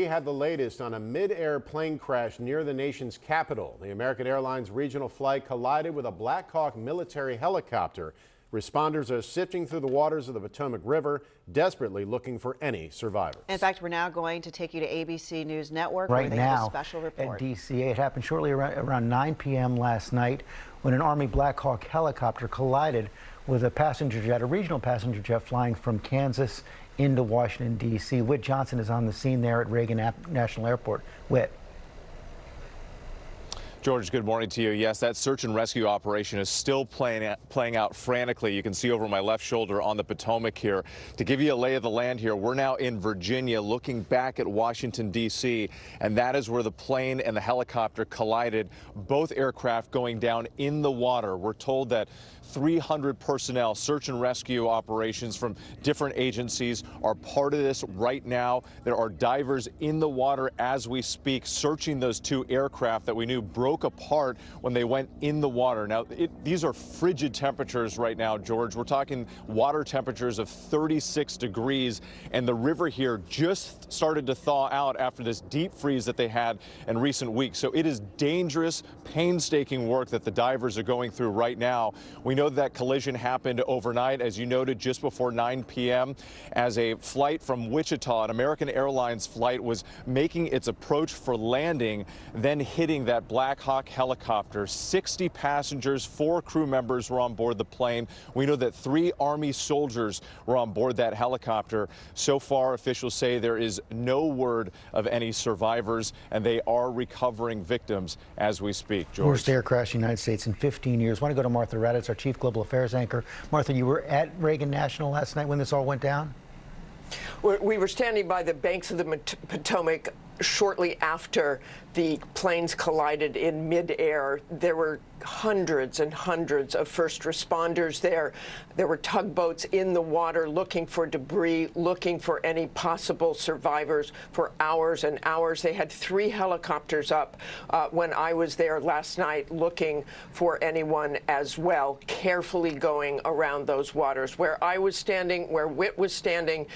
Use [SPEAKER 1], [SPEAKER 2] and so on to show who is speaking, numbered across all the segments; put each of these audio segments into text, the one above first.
[SPEAKER 1] we have the latest on a mid-air plane crash near the nation's capital. The American Airlines regional flight collided with a Black Hawk military helicopter. Responders are sifting through the waters of the Potomac River, desperately looking for any survivors.
[SPEAKER 2] In fact, we're now going to take you to ABC News Network
[SPEAKER 3] right
[SPEAKER 2] where they
[SPEAKER 3] now
[SPEAKER 2] have a special report.
[SPEAKER 3] At DCA. It happened shortly around 9 p.m. last night when an Army Black Hawk helicopter collided with a passenger jet, a regional passenger jet flying from Kansas into Washington, D.C. Whit Johnson is on the scene there at Reagan National Airport. Whit.
[SPEAKER 4] George, good morning to you. Yes, that search and rescue operation is still playing out frantically. You can see over my left shoulder on the Potomac here. To give you a lay of the land here, we're now in Virginia looking back at Washington, D.C., and that is where the plane and the helicopter collided, both aircraft going down in the water. We're told that 300 personnel, search and rescue operations from different agencies are part of this right now. There are divers in the water as we speak, searching those two aircraft that we knew broke apart when they went in the water. Now, these are frigid temperatures right now, George. We're talking water temperatures of 36 degrees, and the river here just started to thaw out after this deep freeze that they had in recent weeks. So it is dangerous, painstaking work that the divers are going through right now. We know that collision happened overnight, as you noted, just before 9 p.m. as a flight from Wichita, an American Airlines flight, was making its approach for landing, then hitting that Black Hawk helicopter. 60 passengers, 4 crew members were on board the plane. We know that 3 Army soldiers were on board that helicopter. So far, officials say there is no word of any survivors, and they are recovering victims as we speak. George.
[SPEAKER 3] Worst air crash in the United States in 15 years. I want to go to Martha Raddatz, our Chief Global Affairs anchor. Martha, you were at Reagan National last night when this all went down?
[SPEAKER 5] We were standing by the banks of the Potomac shortly after the planes collided in midair. There were hundreds and hundreds of first responders there. There were tugboats in the water looking for debris, looking for any possible survivors for hours and hours. They had 3 helicopters up when I was there last night looking for anyone as well, carefully going around those waters. Where I was standing, where Whit was standing,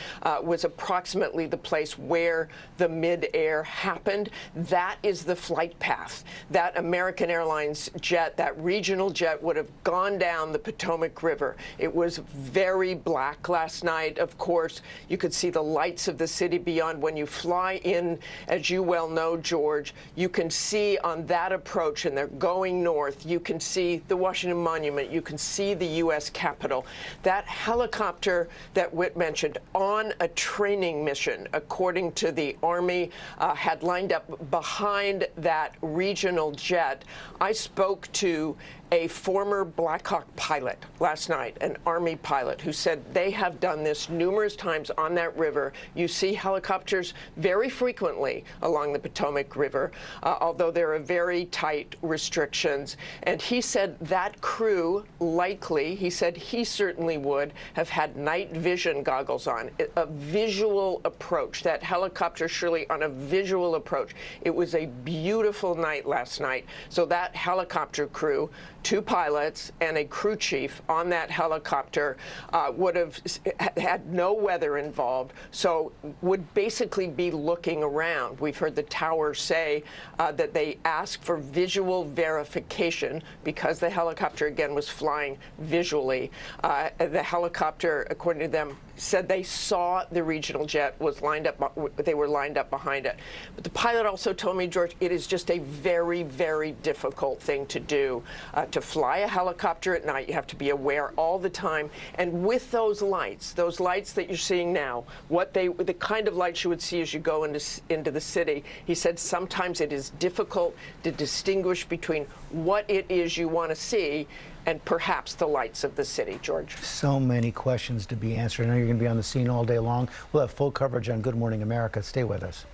[SPEAKER 5] was approximately the place where the midair happened. That is the flight path. That American Airlines jet, that regional jet, would have gone down the Potomac River. It was very black last night. Of course, you could see the lights of the city beyond. When you fly in, as you well know, George, you can see on that approach, and they're going north, you can see the Washington Monument, you can see the U.S. Capitol. That helicopter that Whit mentioned, on a training mission, according to the Army, had lined up behind that regional jet. I spoke to a former Black Hawk pilot last night, an Army pilot, who said they have done this numerous times on that river. You see helicopters very frequently along the Potomac River, although there are very tight restrictions. And he said that crew likely, he said he certainly would have had night vision goggles on, a visual approach, that helicopter surely on a visual approach. It was a beautiful night last night. So that helicopter crew, 2 pilots and a crew chief on that helicopter, would have had no weather involved, so would basically be looking around. We've heard the tower say that they asked for visual verification because the helicopter, again, was flying visually. The helicopter, according to them, said they saw the regional jet was lined up, they were lined up behind it. But the pilot also told me, George, it is just a very, very difficult thing to do, to fly a helicopter at night. You have to be aware all the time. And with those lights that you're seeing now, the kind of lights you would see as you go into the city, he said sometimes it is difficult to distinguish between what it is you want to see and perhaps the lights of the city, George.
[SPEAKER 3] So many questions to be answered. I know you're going to be on the scene all day long. We'll have full coverage on Good Morning America. Stay with us.